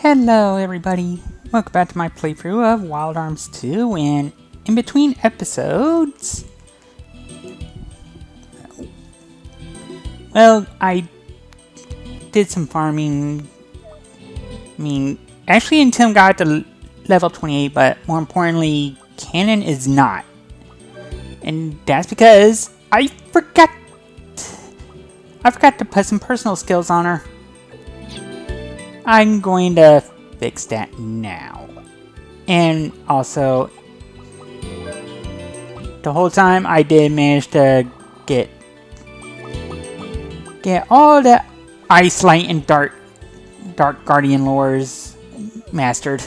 Hello everybody, welcome back to my playthrough of Wild Arms 2, and in between episodes, well, I did some farming. Actually until I got to level 28, but more importantly, Cannon is not. And that's because I forgot to put some personal skills on her. I'm going to fix that now. And also, the whole time I did manage to get all the Ice, Light, and Dark Guardian lores mastered.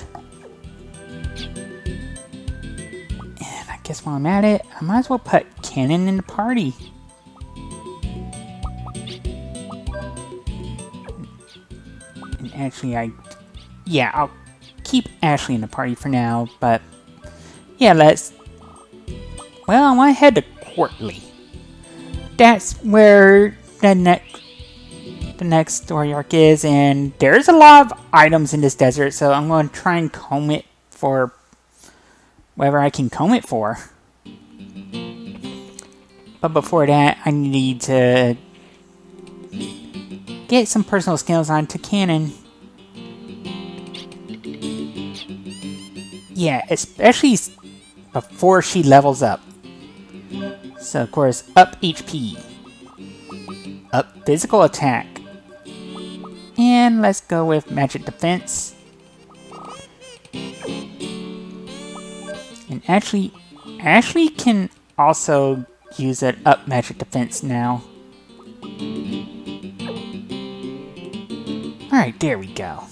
And I guess while I'm at it, I might as well put Cannon in the party. Actually, I'll keep Ashley in the party for now, but yeah, I want to head to Courtly. That's where the next story arc is, and there's a lot of items in this desert, so I'm going to try and comb it for whatever I can comb it for. But before that, I need to get some personal skills onto Cannon. Yeah, especially before she levels up. So, of course, up HP. Up physical attack. And let's go with magic defense. And Ashley can also use an up magic defense now. Alright, there we go.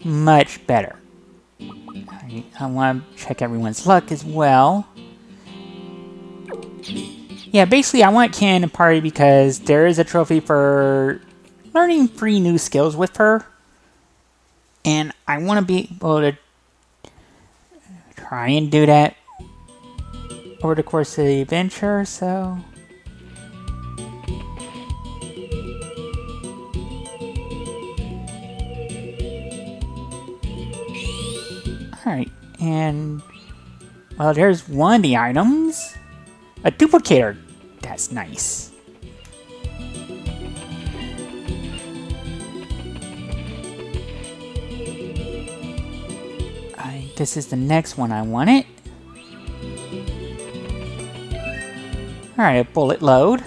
Much better. I want to check everyone's luck as well. Yeah, basically I want Cannon in the party because there is a trophy for learning 3 new skills with her. And I want to be able to try and do that over the course of the adventure, so... Alright, and... well, there's one of the items. A duplicator. That's nice. This is the next one I wanted. Alright, a bullet load.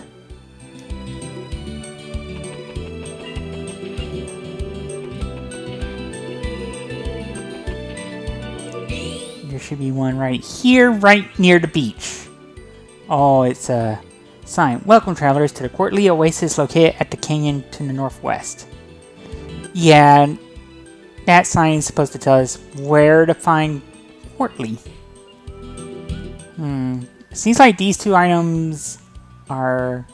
There should be one right here, right near the beach. Oh, it's a sign. Welcome, travelers, to the Courtly Oasis located at the canyon to the northwest. Yeah, that sign is supposed to tell us where to find Courtly. It seems like these 2 items are...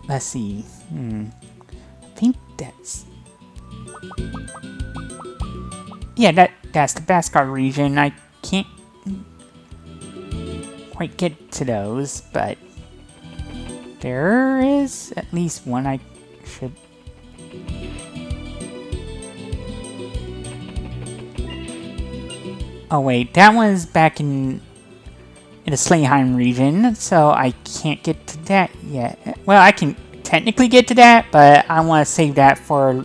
let's see. I think that's... yeah, that's the Baskar region. I can't quite get to those, but there is at least one I should... oh wait, that one's back in the Slayheim region, so I can't get to that yet. Well, I can technically get to that, but I want to save that for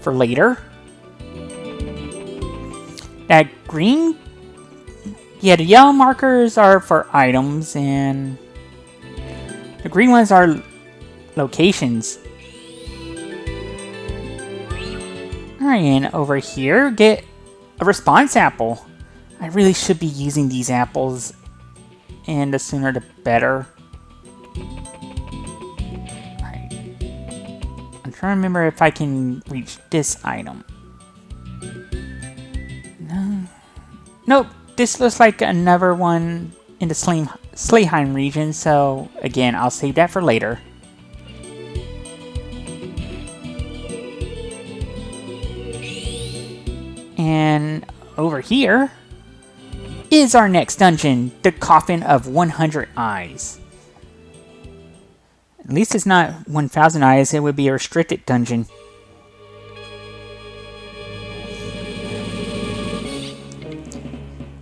later. That green... yeah, the yellow markers are for items, and the green ones are locations. Alright, and over here, get a response apple. I really should be using these apples, and the sooner the better. Alright. I'm trying to remember if I can reach this item. No. Nope. This looks like another one in the Slayheim region, so again, I'll save that for later. And over here is our next dungeon, the Coffin of 100 Eyes. At least it's not 1,000 eyes. It would be a restricted dungeon.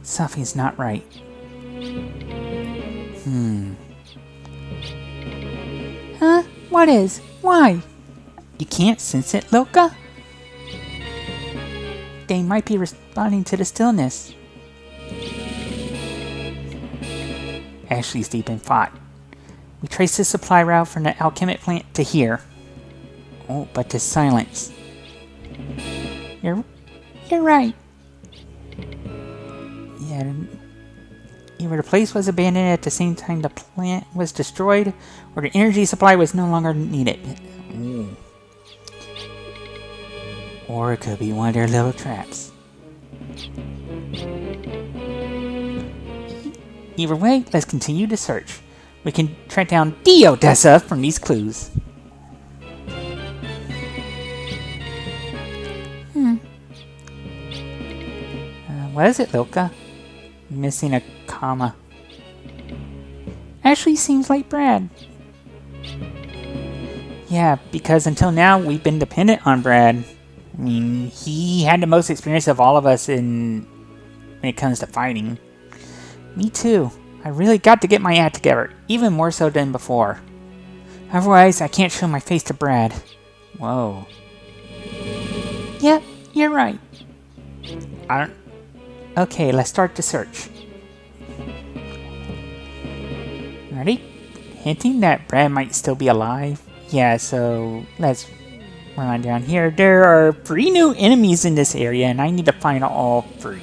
Something's not right. Huh? What is? Why? You can't sense it, Loka? They might be responding to the stillness. Ashley's deep in thought. We trace the supply route from the alchemic plant to here. Oh, but to silence. You're right. Yeah, either the place was abandoned at the same time the plant was destroyed, or the energy supply was no longer needed. Ooh. Or it could be one of their little traps. Either way, let's continue the search. We can track down the Odessa from these clues. What is it, Loka? Missing a comma. Actually seems like Brad. Yeah, because until now we've been dependent on Brad. I mean, he had the most experience of all of us when it comes to fighting. Me too. I really got to get my act together, even more so than before. Otherwise, I can't show my face to Brad. Whoa. Yep, you're right. Okay, let's start the search. Ready? Hinting that Brad might still be alive. Yeah, so let's run on down here. There are 3 new enemies in this area, and I need to find all 3.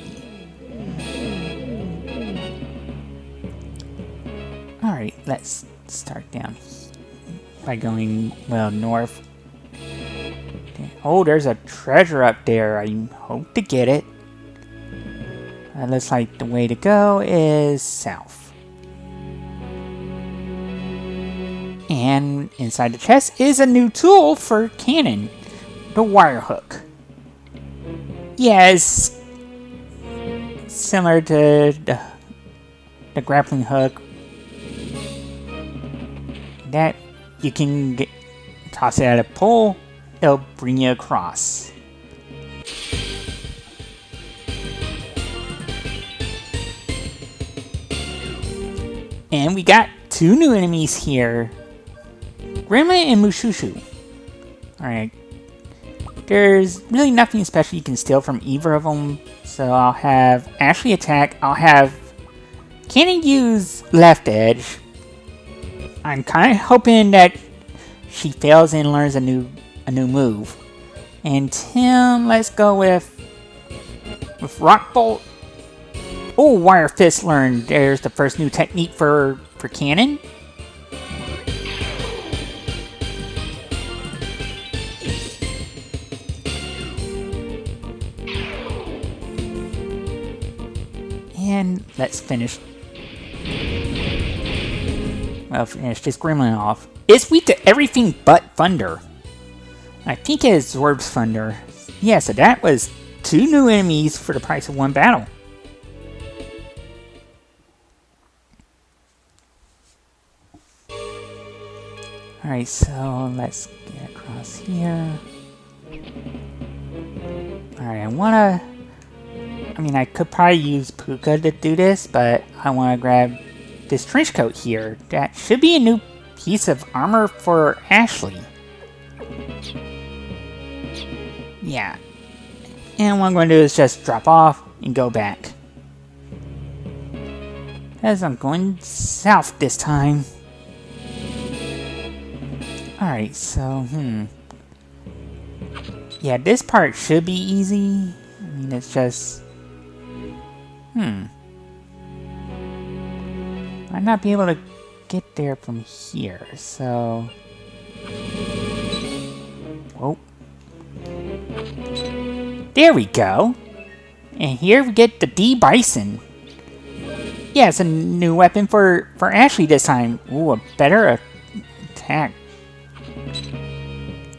Alright, let's start down by going, well, north. Oh, there's a treasure up there. I hope to get it. Looks like the way to go is south. And inside the chest is a new tool for cannon, the wire hook. Yeah, it's similar to the grappling hook that you can toss it at a pole, it'll bring you across. And we got 2 new enemies here. Gremlin and Mushushu. Alright. There's really nothing special you can steal from either of them. So I'll have Ashley attack. I'll have Cannon use left edge. I'm kind of hoping that she fails and learns a new move. And Tim, let's go with Rock Bolt. Oh, Wire Fist learned. There's the first new technique for cannon. And let's finish. Well, finish this gremlin off. It's weak to everything but thunder. I think it absorbs thunder. Yeah, so that was 2 new enemies for the price of 1 battle. Alright, so let's get across here. Alright, I could probably use Puka to do this, but I want to grab this trench coat here. That should be a new piece of armor for Ashley. Yeah. And what I'm going to do is just drop off and go back. As I'm going south this time. Alright, so, yeah, this part should be easy. I mean, it's just... I'd not be able to get there from here, so... Whoa. There we go! And here we get the D-Bison. Yeah, it's a new weapon for Ashley this time. Ooh, a better attack.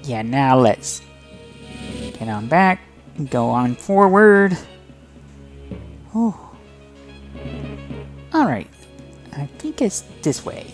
Yeah, now let's get on back and go on forward. Ooh. Alright. I think it's this way.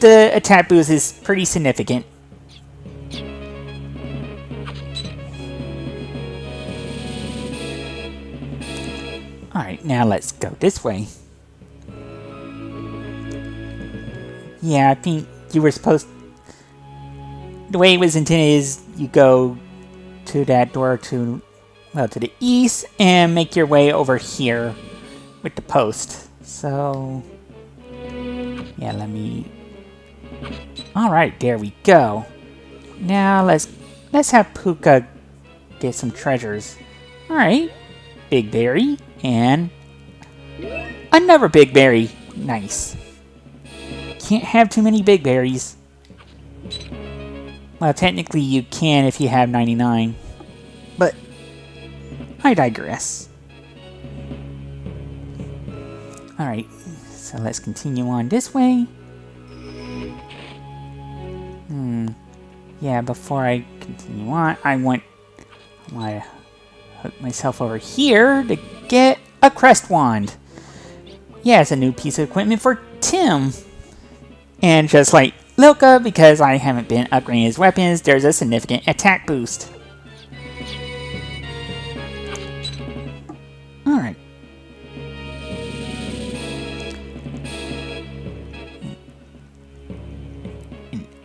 the attack boost is pretty significant. Alright, now let's go this way. Yeah, I think you were supposed... The way it was intended is you go to that door to the east and make your way over here with the post. So... yeah, let me... Alright, there we go. Now let's have Puka get some treasures. Alright. Big berry. And another big berry. Nice. Can't have too many big berries. Well, technically you can if you have 99. But I digress. Alright, so let's continue on this way. Yeah, before I continue on, I want to hook myself over here to get a crest wand. Yeah, it's a new piece of equipment for Tim. And just like Lilka, because I haven't been upgrading his weapons, there's a significant attack boost. Alright.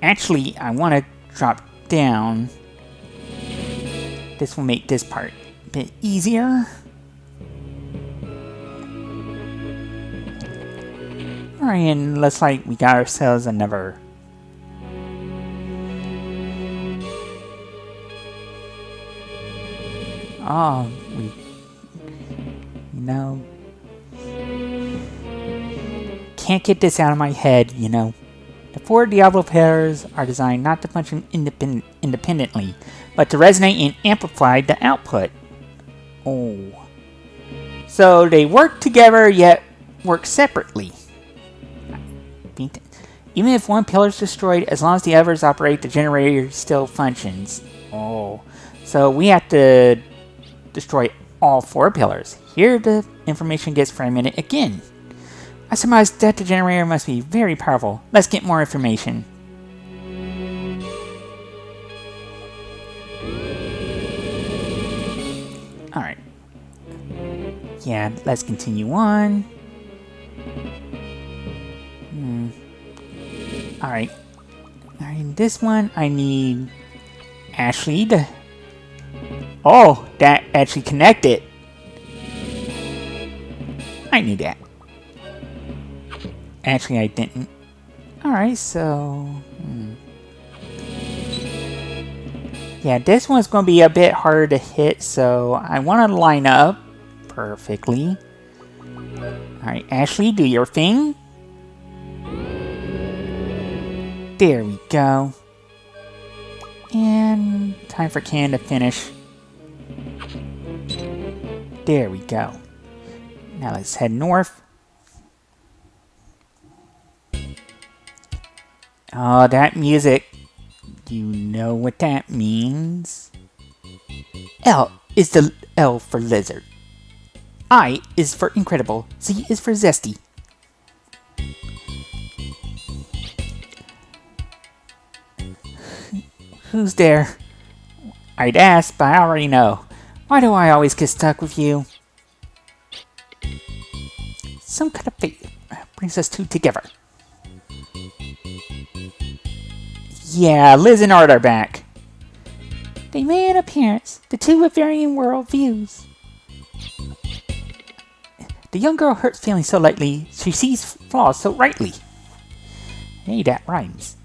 Actually, I want to drop down. This will make this part a bit easier. Alright, and looks like we got ourselves another... Oh, you know... Can't get this out of my head, you know. The 4 Diablo pairs are designed not to function independently, but to resonate and amplify the output. Oh. So they work together, yet work separately. Even if one pillar is destroyed, as long as the others operate, the generator still functions. Oh. So we have to destroy all 4 pillars. Here the information gets fragmented again. I surmise that the generator must be very powerful. Let's get more information. Alright. Yeah, let's continue on. Alright. Alright, this one I need Ashley to... Oh, that actually connected. I need that. Actually, I didn't. Alright, so... Yeah, this one's going to be a bit harder to hit, so I want to line up perfectly. Alright, Ashley, do your thing. There we go. And time for Can to finish. There we go. Now let's head north. Oh, that music. Do you know what that means? L is the L for lizard. I is for incredible. Z is for zesty. Who's there? I'd ask, but I already know. Why do I always get stuck with you? Some kind of fate brings us two together. Yeah, Liz and Art are back. They made an appearance, the two with varying world views. The young girl hurts feelings so lightly, she sees flaws so rightly. Hey, that rhymes.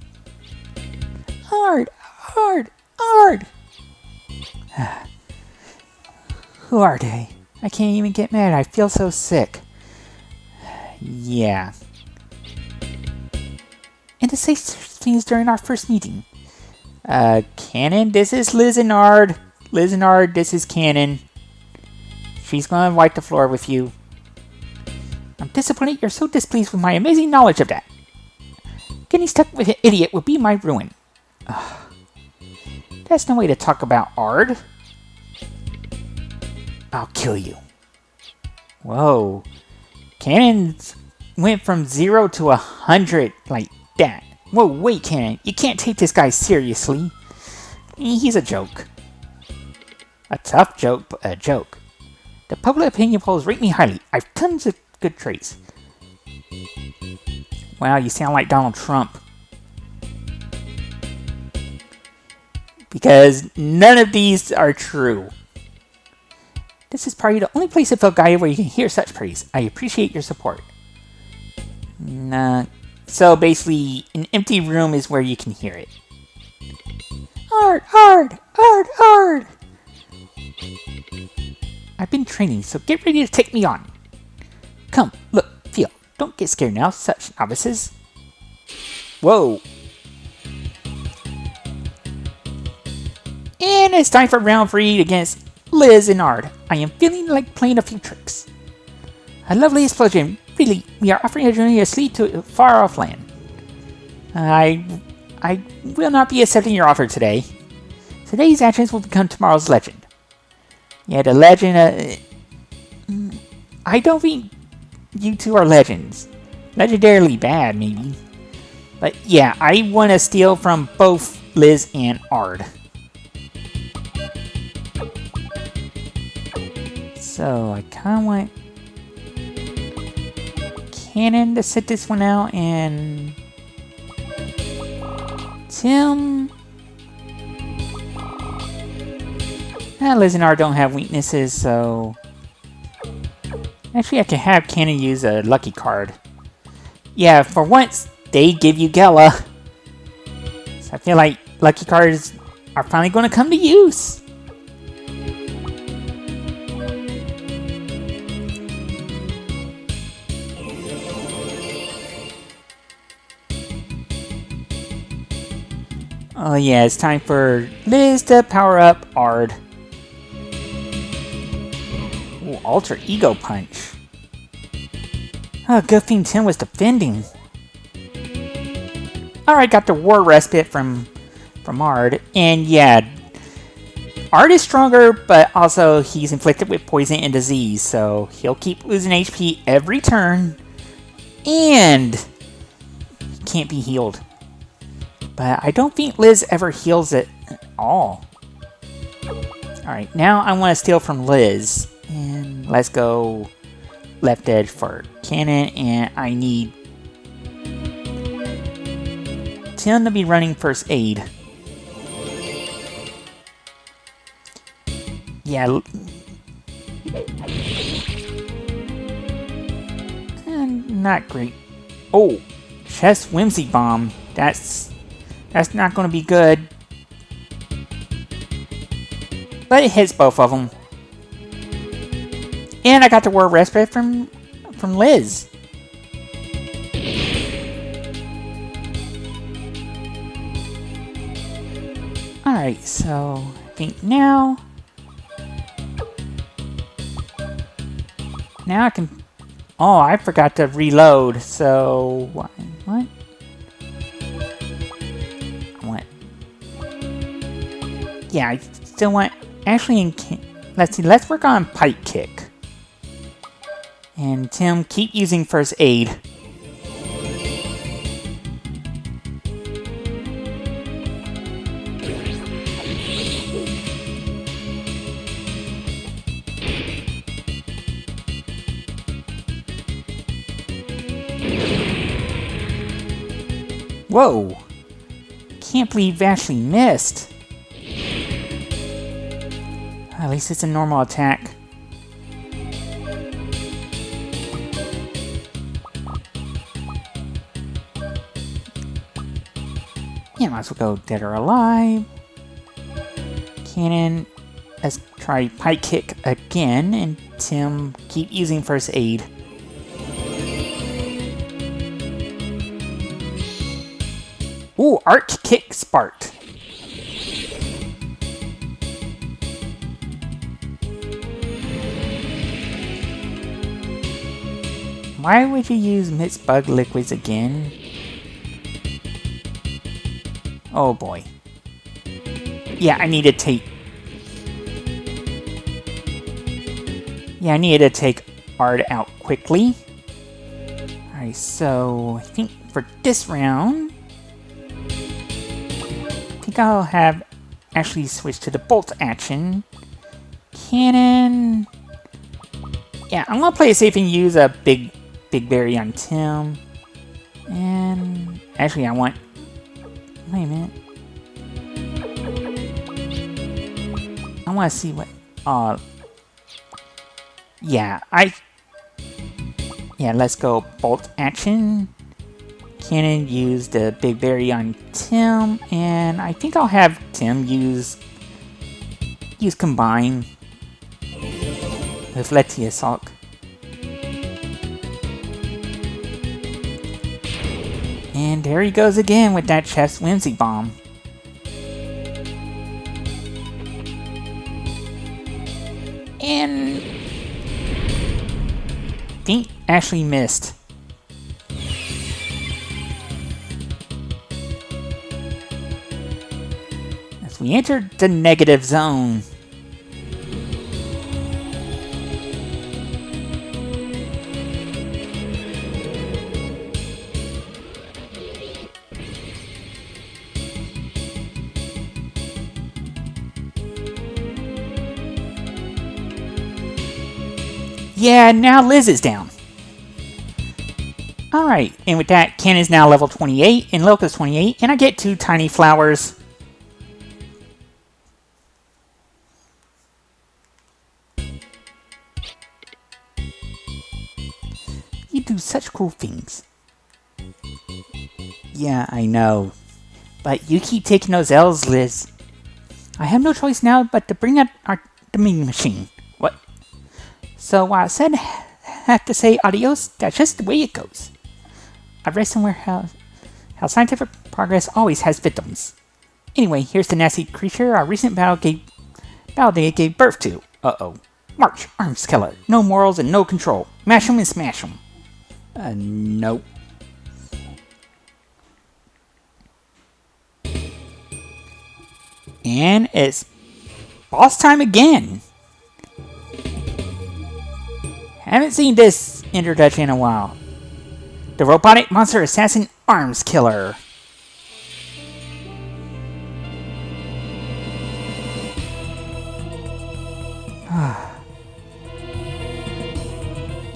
Art! Art! Art! Who are they? I can't even get mad, I feel so sick. Yeah. And to say things during our first meeting. Cannon, this is Liz and Ard. Liz and Ard, this is Cannon. She's gonna wipe the floor with you. I'm disappointed you're so displeased with my amazing knowledge of that. Getting stuck with an idiot would be my ruin. Ugh. That's no way to talk about Ard. I'll kill you. Whoa. Cannons went from 0 to 100 like that. Whoa, wait, Cannon. You can't take this guy seriously. He's a joke. A tough joke, but a joke. The public opinion polls rate me highly. I've tons of good traits. Wow, you sound like Donald Trump. Because none of these are true. This is probably the only place I felt guided where you can hear such praise. I appreciate your support. Nah. So basically, an empty room is where you can hear it. Ard, Ard, Ard, Ard! I've been training, so get ready to take me on. Come, look, feel. Don't get scared now, such novices. Whoa. And it's time for round 3 against Liz and Ard. I am feeling like playing a few tricks. A lovely explosion. Really, we are offering a journey asleep to a far-off land. I will not be accepting your offer today. Today's actions will become tomorrow's legend. Yeah, the legend, I don't think you two are legends. Legendarily bad, maybe. But yeah, I want to steal from both Liz and Ard. So, I kind of want Cannon to sit this one out, and Tim... Liz and Ard don't have weaknesses, so... Actually, I can have Cannon use a lucky card. Yeah, for once, they give you Gala. So I feel like lucky cards are finally going to come to use. Oh yeah, it's time for Liz to power up Ard. Ooh, alter ego punch. Oh, good thing Tim was defending. Alright, got the war respite from Ard. And yeah, Ard is stronger, but also he's inflicted with poison and disease, so he'll keep losing HP every turn. And he can't be healed. But I don't think Liz ever heals it at all. Alright, now I want to steal from Liz. And let's go left edge for Cannon. And I need Tim to be running first aid. Yeah. Not great. Oh, chest whimsy bomb. That's not going to be good. But it hits both of them. And I got the war respite from Liz. Alright, so I think now I can... Oh, I forgot to reload, so... What? Yeah, I still want... Actually, let's see, let's work on Pipe Kick. And Tim, keep using first aid. Whoa! Can't believe Ashley missed. At least it's a normal attack. Yeah, might as well go Dead or Alive. Cannon, let's try Pipe Kick again, and Tim, keep using first aid. Ooh, Arc Kick sparked. Why would you use Mixed Bug Liquids again? Oh boy. Yeah, I need to take... Yeah, I needed to take Ard out quickly. Alright, so I think for this round, think I'll have actually switch to the bolt action. Cannon. Yeah, I'm gonna play it safe and use a big berry on Tim. And actually, I want. Wait a minute. I want to see what. Yeah, Yeah, let's go bolt action. Cannon use the big berry on Tim, and I think I'll have Tim use combine with Letiasoc. And there he goes again with that chef's whimsy bomb. And Pink actually missed. As we enter the negative zone. Yeah, now Liz is down. Alright, and with that, Ken is now level 28, and Loka's 28, and I get 2 tiny flowers. You do such cool things. Yeah, I know. But you keep taking those L's, Liz. I have no choice now but to bring up the mini machine. What? So I said have to say adios, that's just the way it goes. I read somewhere how scientific progress always has victims. Anyway, here's the nasty creature our recent battle day gave birth to. Uh-oh. March, arms killer. No morals and no control. Mash 'em and smash 'em. Nope. And it's boss time again. Haven't seen this introduction in a while. The robotic monster assassin arms killer.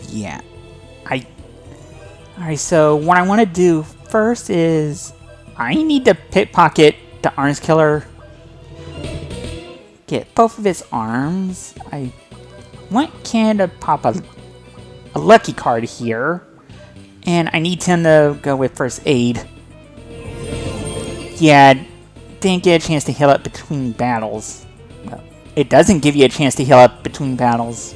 Yeah. Alright, so what I want to do first is I need to pickpocket the arms killer. Get both of his arms. I want Ken to pop a lucky card here. And I need him to go with first aid. Yeah, didn't get a chance to heal up between battles. Well, it doesn't give you a chance to heal up between battles.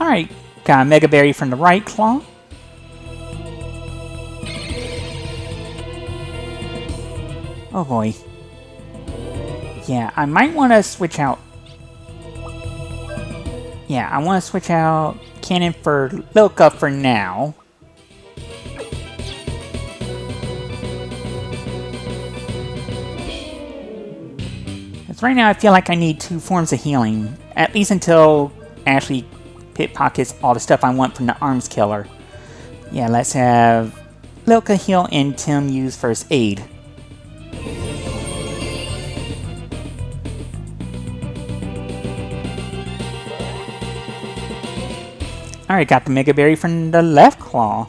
Alright, got a Mega Berry from the right claw. Oh boy. Yeah, I might want to switch out. Yeah, I want to switch out Cannon for Loka for now. Because right now I feel like I need 2 forms of healing. At least until Ashley pickpockets all the stuff I want from the arms killer. Yeah, let's have Loka heal and Tim use first aid. Alright, got the Mega Berry from the left claw.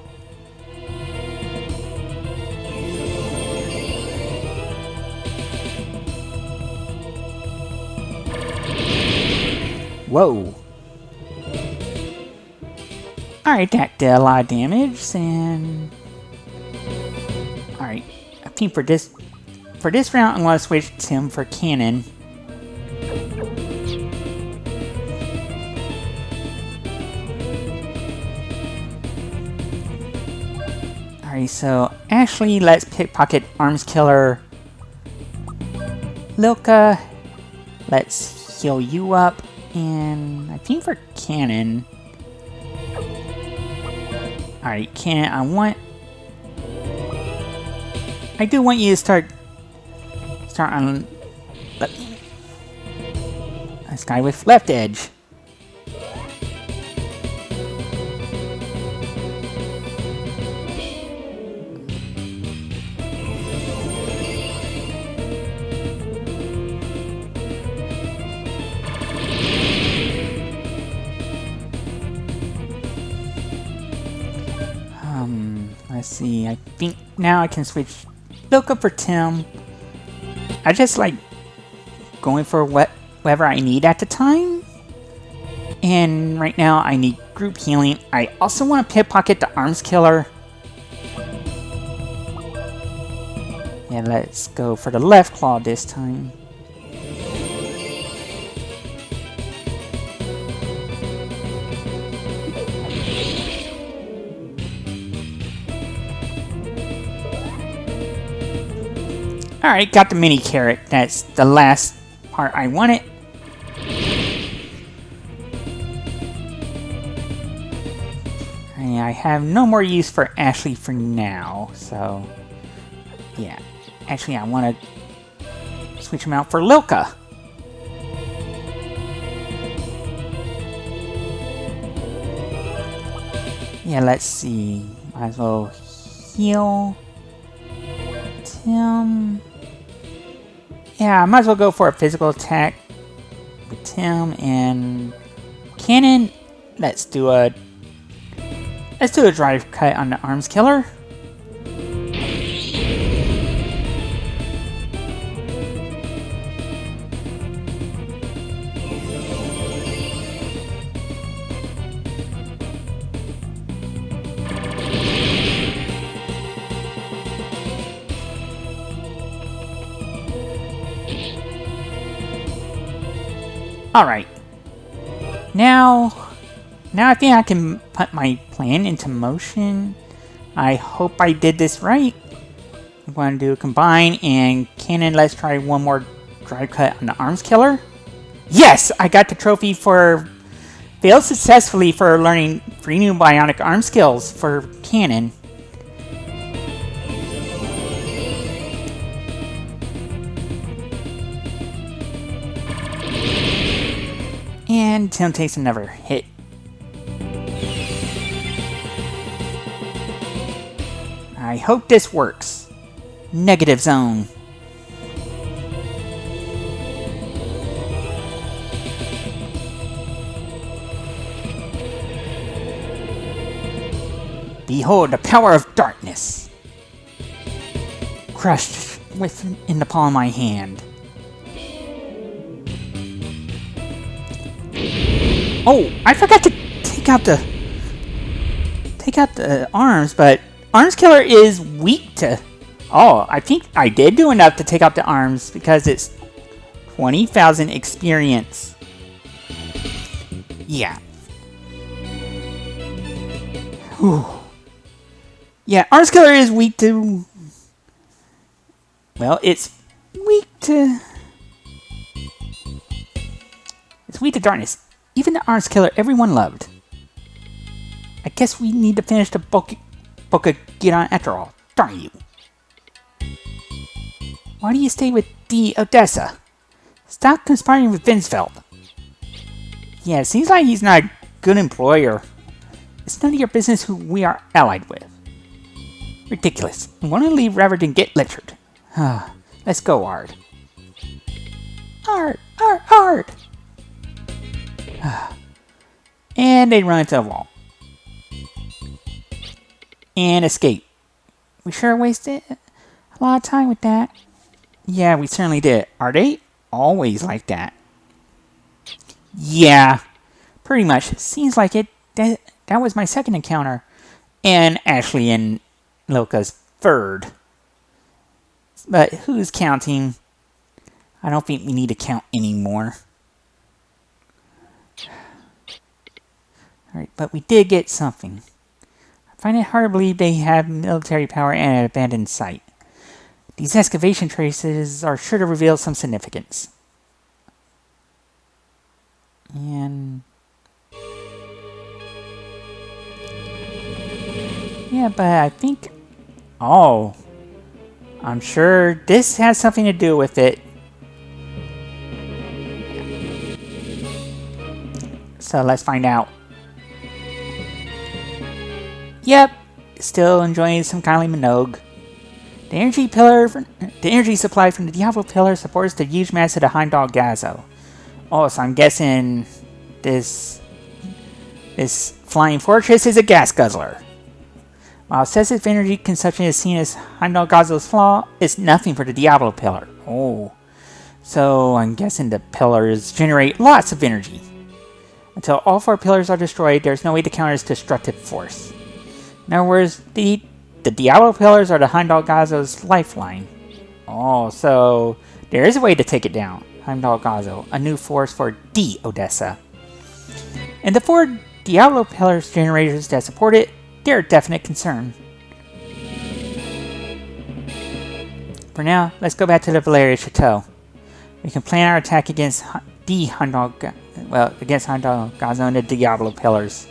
Whoa. Alright, that did a lot of damage, and... Alright, I think for this round, I'm going to switch Tim for Cannon. Alright, so Ashley, let's pickpocket arms killer. Loka, let's heal you up, and I think for Cannon. Alright, Cannon, I do want you to start on this guy with left edge. Let's see, I think now I can switch Loka for Tim. I just like going for whatever I need at the time. And right now I need group healing. I also want to pickpocket the arms killer. And let's go for the left claw this time. Alright, got the mini carrot. That's the last part I wanted. And I have no more use for Ashley for now, so yeah. Actually, I want to switch him out for Lilka. Yeah, let's see. Might as well heal Tim. Yeah, I might as well go for a physical attack with Tim and Cannon. Let's do a drive cut on the arms killer. Alright. Now I think I can put my plan into motion. I hope I did this right. I'm going to do a combine and Cannon. Let's try one more drive cut on the arms killer. Yes! I got the trophy for failed successfully for learning 3 new bionic arm skills for Cannon. And Tim takes another hit. I hope this works. Negative zone. Behold the power of darkness. Crushed in the palm of my hand. Oh, I forgot to take out the arms, but arms killer is weak to. Oh, I think I did do enough to take out the arms because it's 20,000 experience. Yeah. Whew. Yeah, arms killer is weak to. Well, it's weak to. It's weak to darkness. Even the arms killer everyone loved. I guess we need to finish the Boca get on after all. Darn you. Why do you stay with the Odessa? Stop conspiring with Vinsfeld. Yeah, it seems like he's not a good employer. It's none of your business who we are allied with. Ridiculous. I want to leave rather than get lectured. Let's go, Ard. Ard! Ard! Ard! And they run into a wall. And escape. We sure wasted a lot of time with that. Yeah, we certainly did. Are they always like that? Yeah, pretty much. Seems like it. That was my second encounter. And Ashley and Loka's third. But who's counting? I don't think we need to count anymore. Alright, but we did get something. I find it hard to believe they have military power and an abandoned site. These excavation traces are sure to reveal some significance. And yeah, but I think... Oh. I'm sure this has something to do with it. So let's find out. Yep, still enjoying some Kylie Minogue. The energy supply from the Diablo Pillar supports the huge mass of the Heimdal Gazzo. Oh, so I'm guessing this flying fortress is a gas guzzler. While excessive energy consumption is seen as Heimdal Gazzo's flaw, it's nothing for the Diablo pillar. Oh. So I'm guessing the pillars generate lots of energy. Until all 4 pillars are destroyed, there's no way to counter its destructive force. In other words, the Diablo pillars are the Heimdal Gazzo's lifeline. Oh, so there is a way to take it down. Heimdal Gazzo, a new force for the Odessa. And the 4 Diablo pillars generators that support it, they're a definite concern. For now, let's go back to the Valeria Chateau. We can plan our attack against Heimdal Gazzo and the Diablo pillars.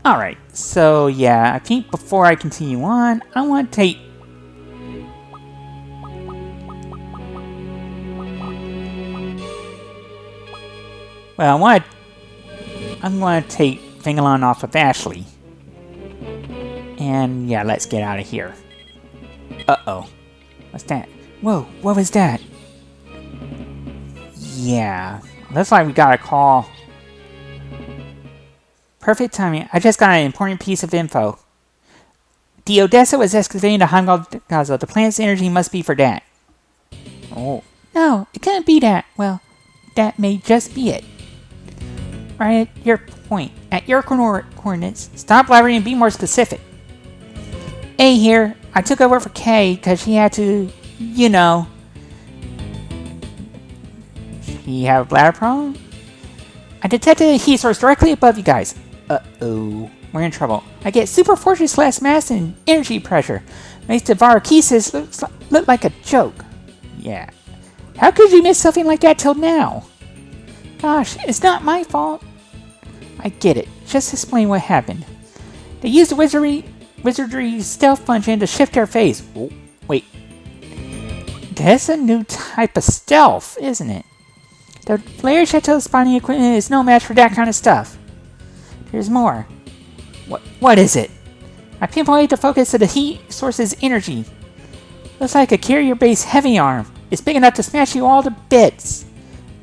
Alright, so yeah, I think before I continue on, I want to take... Well, I'm going to take Fingalon off of Ashley. And yeah, let's get out of here. Uh-oh. What's that? Whoa, what was that? Yeah, looks like we got a call. Perfect timing. I just got an important piece of info. The Odessa was excavating the Heimdal Gazzo. The planet's energy must be for that. Oh. No, it couldn't be that. Well, that may just be it. Right at your point. At your coordinates. Stop blabbering and be more specific. A here. I took over for K because she had to, you know... She have a bladder problem? I detected a heat source directly above you guys. Uh-oh. We're in trouble. I get super fortress less mass and energy pressure. Makes the Varakesis look like a joke. Yeah. How could you miss something like that till now? Gosh, it's not my fault. I get it. Just explain what happened. They used the wizardry stealth function to shift their phase. Oh, wait. That's a new type of stealth, isn't it? The Valeria Chateau spawning equipment is no match for that kind of stuff. There's more. What is it? I pinpointed the focus of the heat source's energy. Looks like a carrier-based heavy arm. It's big enough to smash you all to bits.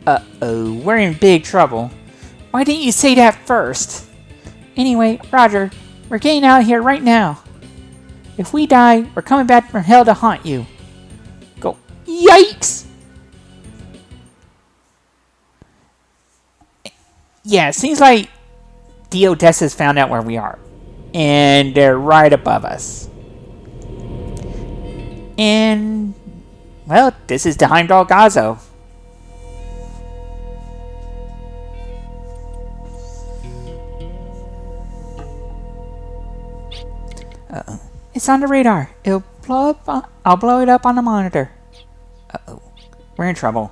Uh-oh, we're in big trouble. Why didn't you say that first? Anyway, Roger, we're getting out of here right now. If we die, we're coming back from hell to haunt you. Go. Yikes! Yeah, it seems like the Odessa's found out where we are. And they're right above us. And, well, this is the Heimdal Gazzo. Uh-oh. It's on the radar. It'll blow up. I'll blow it up on the monitor. Uh-oh. We're in trouble.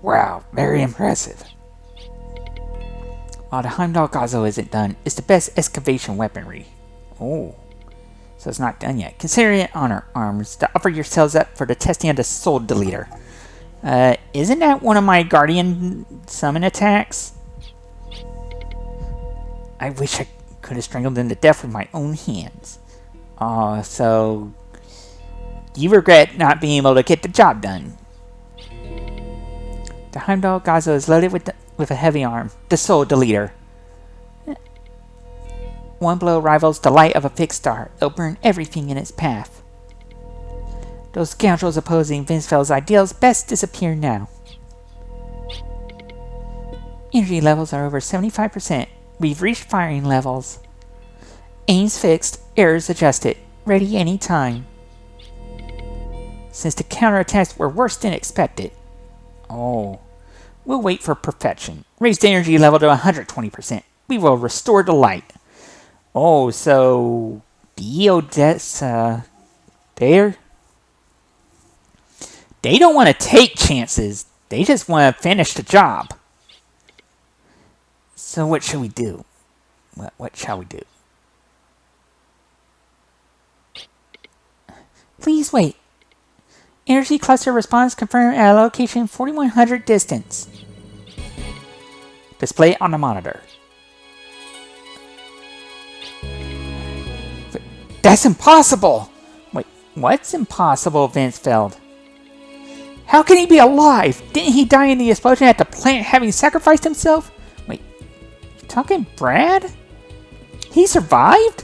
Wow, very impressive. While the Heimdal Gazzo isn't done, it's the best excavation weaponry. Oh. So it's not done yet. Consider it honor arms to offer yourselves up for the testing of the soul deleter. Isn't that one of my guardian summon attacks? I wish I could have strangled them to death with my own hands. So you regret not being able to get the job done. The Heimdal Gazzo is loaded with a heavy arm, the soul deleter. One blow rivals the light of a fixed star. It'll burn everything in its path. Those scoundrels opposing Vincefeld's ideals best disappear now. Energy levels are over 75%. We've reached firing levels. Aims fixed, errors adjusted. Ready any time. Since the counterattacks were worse than expected. Oh. We'll wait for perfection. Raise the energy level to 120%. We will restore the light. Oh, so the Odessa, they don't want to take chances. They just want to finish the job. So what should we do? What shall we do? Please wait. Energy cluster response confirmed at a location 4100 distance. Display on the monitor. That's impossible! Wait, what's impossible, Vincefeld? How can he be alive? Didn't he die in the explosion at the plant having sacrificed himself? Wait, you talking Brad? He survived?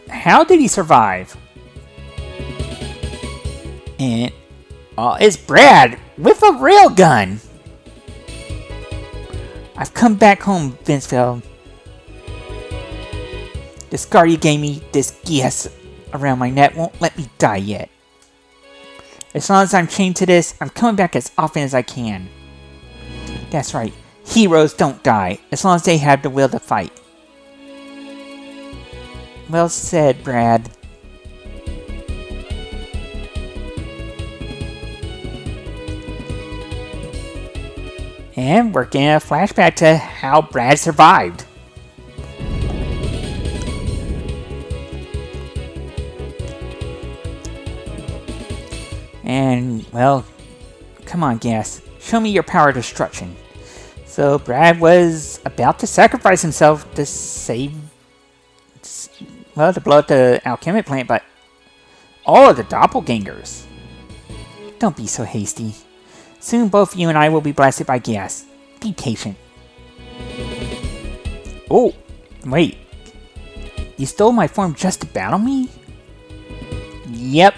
How did he survive? And it's Brad with a railgun. I've come back home, Vinceville. The scar you gave me, this GS around my neck, won't let me die yet. As long as I'm chained to this, I'm coming back as often as I can. That's right, heroes don't die, as long as they have the will to fight. Well said, Brad. And we're getting a flashback to how Brad survived. And, well, come on, Gas. Show me your power of destruction. So Brad was about to sacrifice himself to save... well, to blow up the alchemic plant, but all of the doppelgangers. Don't be so hasty. Soon both you and I will be blasted by gas. Be patient. Oh, wait. You stole my form just to battle me? Yep.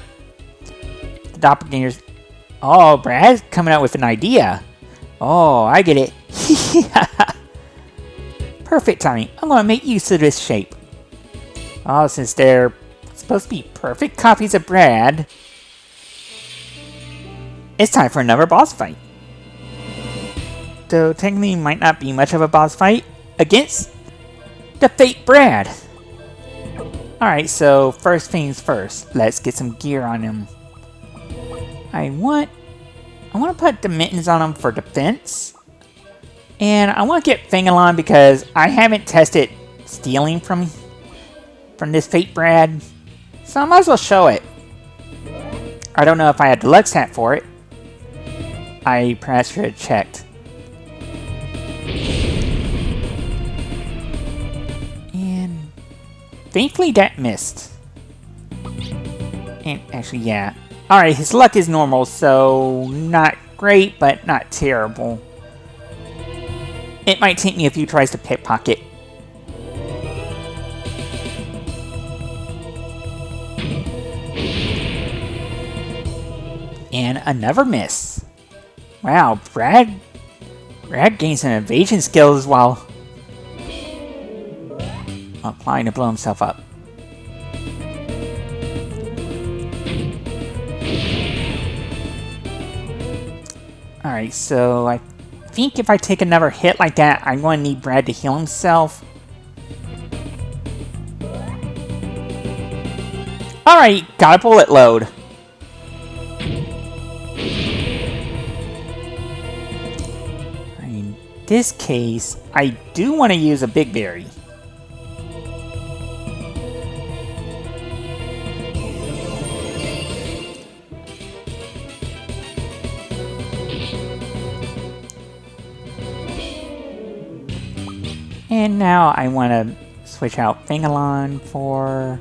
The doppelgangers... oh, Brad's coming out with an idea. Oh, I get it. Perfect timing. I'm gonna make use of this shape. Oh, since they're supposed to be perfect copies of Brad, it's time for another boss fight. Though technically might not be much of a boss fight against the fake Brad. Alright, so first things first. Let's get some gear on him. I want to put the mittens on him for defense. And I want to get Fingalon because I haven't tested stealing from this fake Brad. So I might as well show it. I don't know if I had deluxe hat for it. I perhaps should have checked. And thankfully that missed. And actually, yeah. Alright, his luck is normal, so not great, but not terrible. It might take me a few tries to pickpocket. And another miss. Wow, Brad gained some evasion skills while applying to blow himself up. Alright, so I think if I take another hit like that, I'm going to need Brad to heal himself. Alright, got a bullet load. In this case, I do want to use a big berry. And now I want to switch out Fingalon for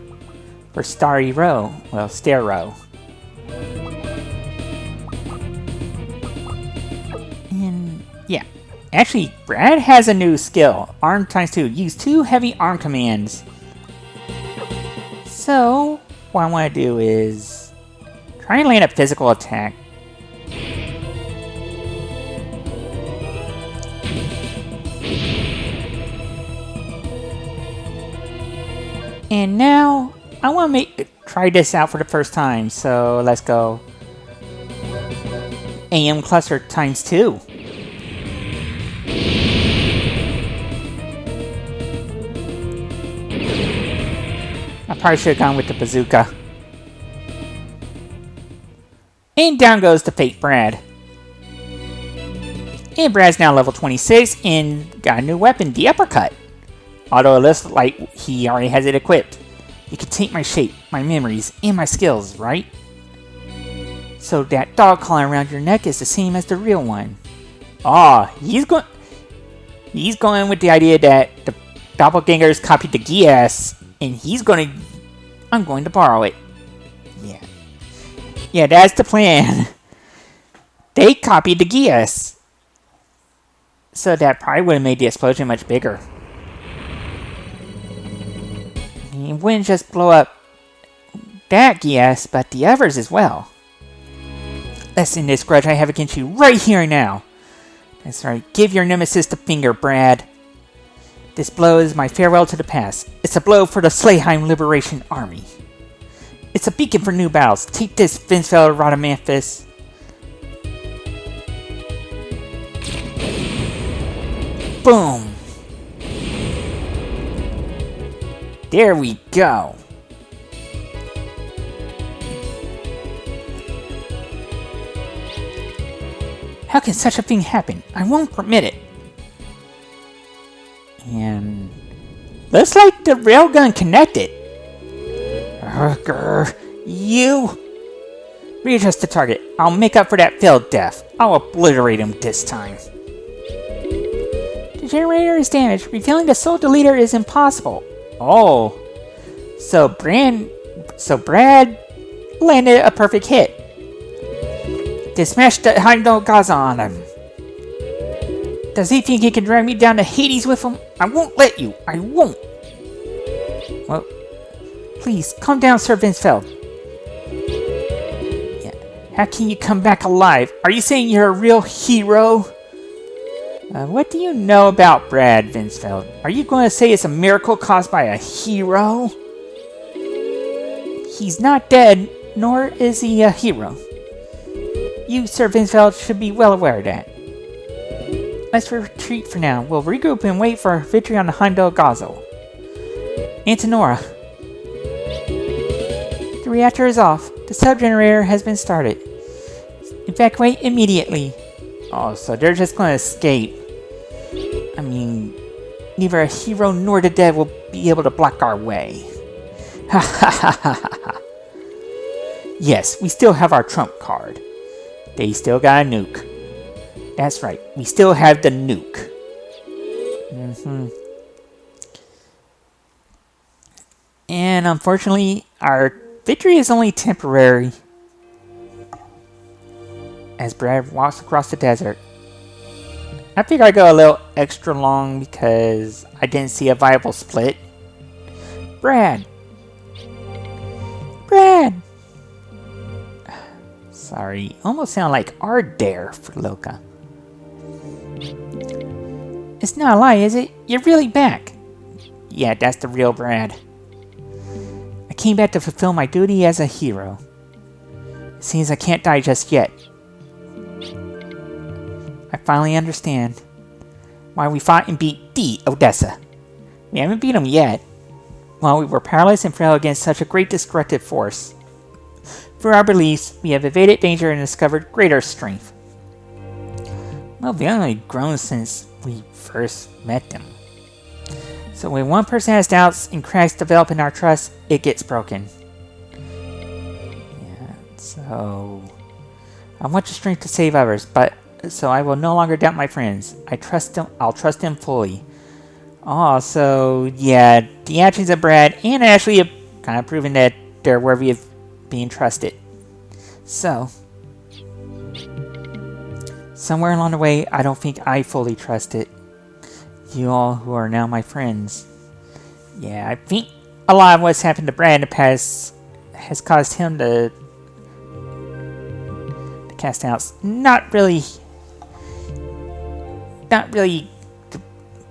Starry Row. Well, Stair Row. And yeah. Actually, Brad has a new skill. Arm times 2. Use 2 heavy arm commands. So, what I want to do is try and land a physical attack. And now, I want to try this out for the first time, so let's go AM cluster times 2. I probably should have gone with the bazooka. And down goes the fake Brad. And Brad's now level 26 and got a new weapon, the uppercut. Although it looks like he already has it equipped. You can take my shape, my memories, and my skills, right? So that dog collar around your neck is the same as the real one. Aw, he's going with the idea that the doppelgangers copied the GS, and I'm going to borrow it. Yeah. Yeah, that's the plan. They copied the GS. So that probably would have made the explosion much bigger. He wouldn't just blow up that gas, but the others as well. Let's end this grudge I have against you right here and now. That's right, give your nemesis the finger, Brad. This blow is my farewell to the past. It's a blow for the Slayheim Liberation Army. It's a beacon for new battles. Take this, Vincefeld Radamanthus. Boom! There we go. How can such a thing happen? I won't permit it. And looks like the railgun connected. You! Readjust the target. I'll make up for that failed death. I'll obliterate him this time. The generator is damaged. Revealing the soul deleter is impossible. Oh. So Brad landed a perfect hit. They smashed the Heimdal Gazzo on him. Does he think he can drag me down to Hades with him? I won't let you. I won't. Well, please, calm down, Sir Vincefeld. Yeah. How can you come back alive? Are you saying you're a real hero? What do you know about Brad, Vincefeld? Are you going to say it's a miracle caused by a hero? He's not dead, nor is he a hero. You, Sir Vincefeld, should be well aware of that. Let's retreat for now. We'll regroup and wait for victory on the Heimdal Gazzo. Antonora. The reactor is off. The sub-generator has been started. Evacuate immediately. Oh, so they're just going to escape. I mean, neither a hero nor the dead will be able to block our way. Ha ha ha ha ha. Yes, we still have our trump card. They still got a nuke. That's right, we still have the nuke. And unfortunately, our victory is only temporary. As Brad walks across the desert. I figured I'd go a little extra long because I didn't see a viable split. Brad! Brad! Sorry, almost sound like Ardare for Loka. It's not a lie, is it? You're really back. Yeah, that's the real Brad. I came back to fulfill my duty as a hero. It seems I can't die just yet. I finally understand why we fought and beat the Odessa. We haven't beat them yet. While we were powerless and frail against such a great destructive force. Through our beliefs, we have evaded danger and discovered greater strength. Well, we've only grown since we first met them. So when one person has doubts and cracks develop in our trust, it gets broken. Yeah, so I want the strength to save others, but so I will no longer doubt my friends. I trust them. I'll trust them fully. Oh, so yeah, the actions of Brad and Ashley have kind of proven that they're worthy of being trusted. So somewhere along the way, I don't think I fully trusted you all who are now my friends. Yeah, I think a lot of what's happened to Brad in the past has caused him to cast doubts. Not really,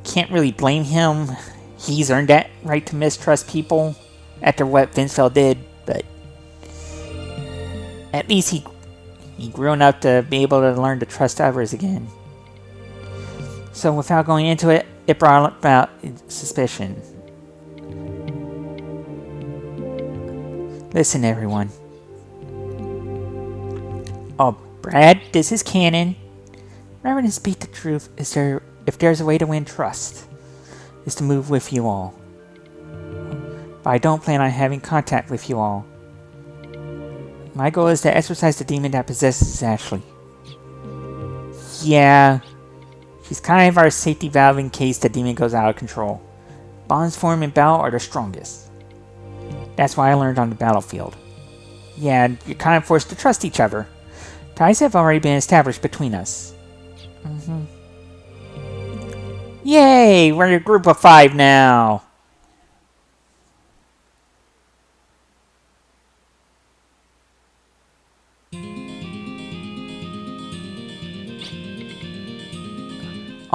can't really blame him. He's earned that right to mistrust people after what Vincefeld did, but at least he grew enough to be able to learn to trust others again. So without going into it, it brought about suspicion. Listen, everyone. Oh, Brad, this is canon. Remember to speak the truth. If there's a way to win trust, is to move with you all. But I don't plan on having contact with you all. My goal is to exorcise the demon that possesses Ashley. Yeah, she's kind of our safety valve in case the demon goes out of control. Bonds formed in battle are the strongest. That's what I learned on the battlefield. Yeah, you're kind of forced to trust each other. Ties have already been established between us. Yay! We're a group of 5 now!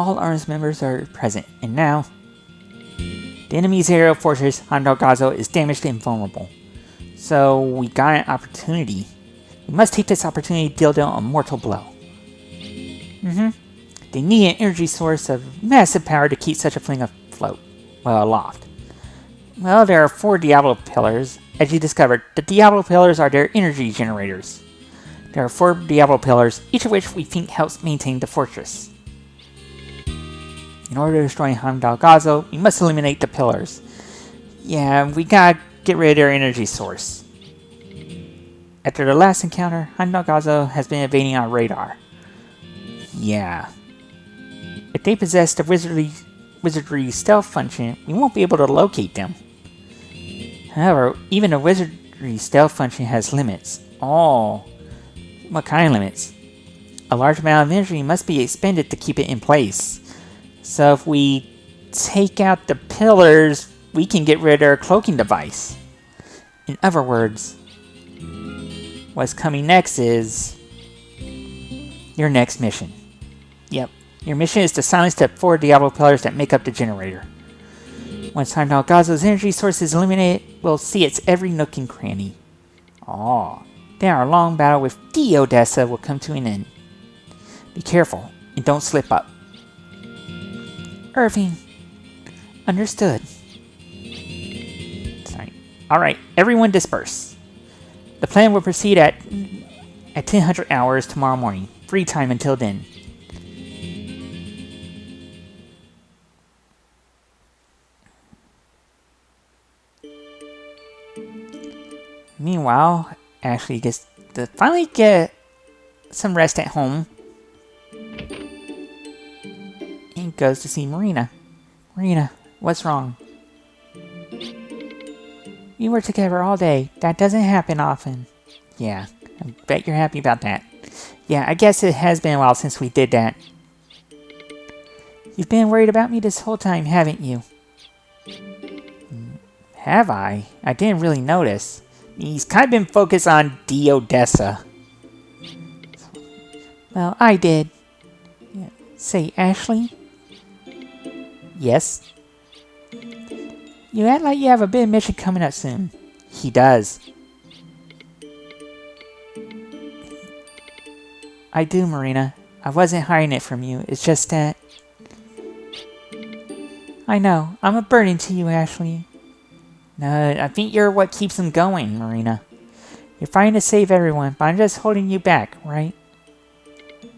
All arms members are present, and now the enemy's aerial fortress, Heimdal Gazzo, is damaged and vulnerable. So we got an opportunity. We must take this opportunity to deal them a mortal blow. They need an energy source of massive power to keep such a fling afloat. Well, aloft. Well, there are 4 Diablo pillars. As you discovered, the Diablo pillars are their energy generators. There are 4 Diablo pillars, each of which we think helps maintain the fortress. In order to destroy Heimdal Gazzo, we must eliminate the pillars. Yeah, we gotta get rid of their energy source. After the last encounter, Heimdal Gazzo has been evading our radar. Yeah. If they possess the wizardry stealth function, we won't be able to locate them. However, even the wizardry stealth function has limits. Oh, what kind of limits? A large amount of energy must be expended to keep it in place. So if we take out the pillars, we can get rid of our cloaking device. In other words, what's coming next is your next mission. Yep, your mission is to silence the 4 Diablo pillars that make up the generator. Once Heimdal Gazzo's energy source is eliminated, we'll see its every nook and cranny. Oh, then our long battle with the Odessa will come to an end. Be careful and don't slip up. Irving. Understood. Sorry. Alright, everyone disperse. The plan will proceed at 1000 hours tomorrow morning. Free time until then. Meanwhile, Ashley gets to finally get some rest at home. And goes to see Marina. Marina, what's wrong? We were together all day. That doesn't happen often. Yeah, I bet you're happy about that. Yeah, I guess it has been a while since we did that. You've been worried about me this whole time, haven't you? Have I? I didn't really notice. He's kind of been focused on the Odessa. Well, I did. Yeah. Say, Ashley? Yes? You act like you have a big mission coming up soon. He does. I do, Marina. I wasn't hiding it from you. It's just that... I know. I'm a burden to you, Ashley. No, I think you're what keeps them going, Marina. You're fighting to save everyone, but I'm just holding you back, right?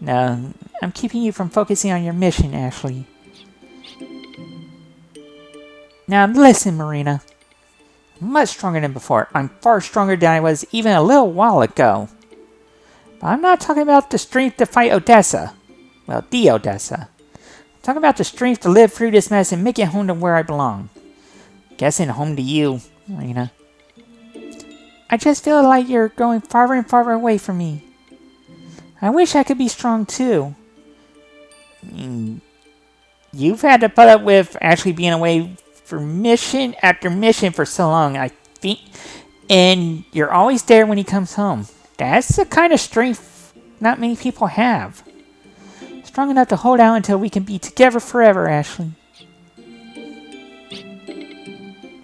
No, I'm keeping you from focusing on your mission, Ashley. Now listen, Marina. I'm much stronger than before. I'm far stronger than I was even a little while ago. But I'm not talking about the strength to fight Odessa. Well, the Odessa. I'm talking about the strength to live through this mess and make it home to where I belong. Guessing home to you, Marina. I just feel like you're going farther and farther away from me. I wish I could be strong too. You've had to put up with actually being away for mission after mission for so long, I think. And you're always there when he comes home. That's the kind of strength not many people have. Strong enough to hold out until we can be together forever, Ashley.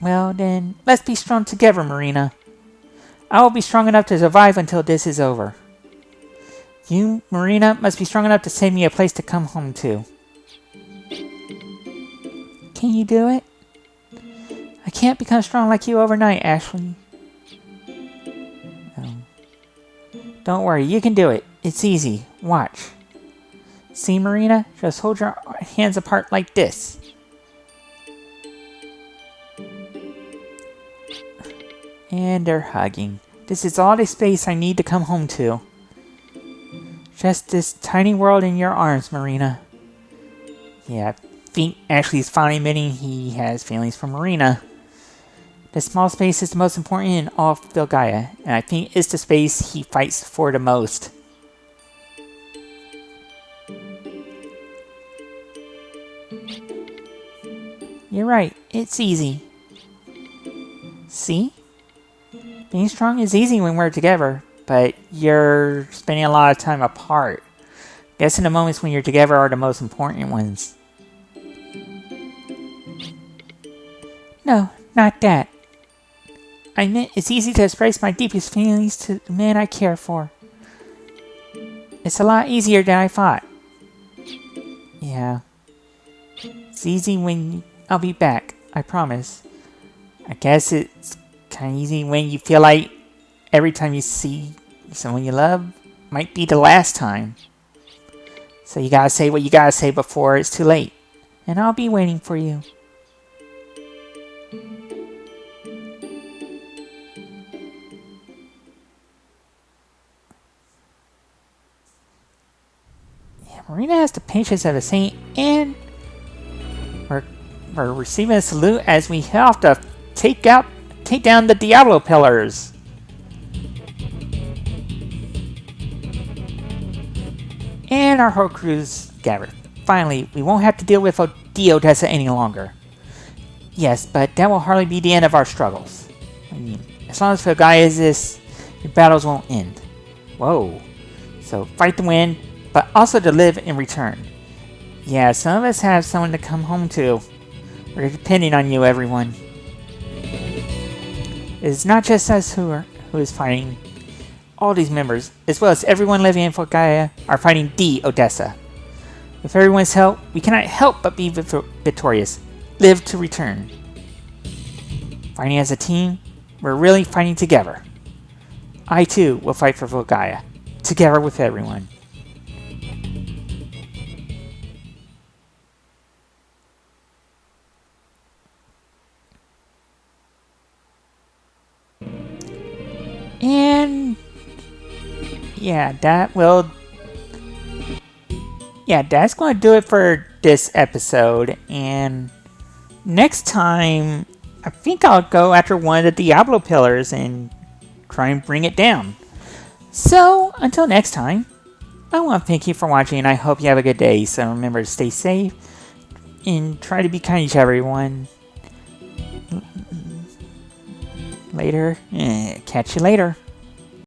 Well, then, let's be strong together, Marina. I will be strong enough to survive until this is over. You, Marina, must be strong enough to save me a place to come home to. Can you do it? I can't become strong like you overnight, Ashley. No. Don't worry, you can do it. It's easy. Watch. See, Marina? Just hold your hands apart like this. And they're hugging. This is all the space I need to come home to. Just this tiny world in your arms, Marina. Yeah, I think Ashley's finally admitting he has feelings for Marina. The small space is the most important in all of Vilgaia, and I think it's the space he fights for the most. You're right, it's easy. See? Being strong is easy when we're together, but you're spending a lot of time apart. Guessing the moments when you're together are the most important ones. No, not that. I meant it's easy to express my deepest feelings to the man I care for. It's a lot easier than I thought. Yeah. It's easy when I'll be back, I promise. I guess it's kind of easy when you feel like every time you see someone you love might be the last time. So you gotta say what you gotta say before it's too late. And I'll be waiting for you. Yeah, Marina has the patience of a saint, and we're receiving a salute as we head off to take down the Diablo pillars. And our whole crew's gathered. Finally, we won't have to deal with Odessa any longer. Yes, but that will hardly be the end of our struggles. I mean, as long as Filgaia exists, your battles won't end. Whoa. So fight to win, but also to live in return. Yeah, some of us have someone to come home to. We're depending on you, everyone. It's not just us who is fighting. All these members, as well as everyone living in Filgaia, are fighting the Odessa. With everyone's help, we cannot help but be victorious. Live to return. Fighting as a team, we're really fighting together. I too will fight for Filgaia, together with everyone. And yeah, that's going to do it for this episode. And next time, I think I'll go after one of the Diablo pillars and try and bring it down. So, until next time, I want to thank you for watching, and I hope you have a good day. So remember to stay safe and try to be kind to everyone. Later. Catch you later.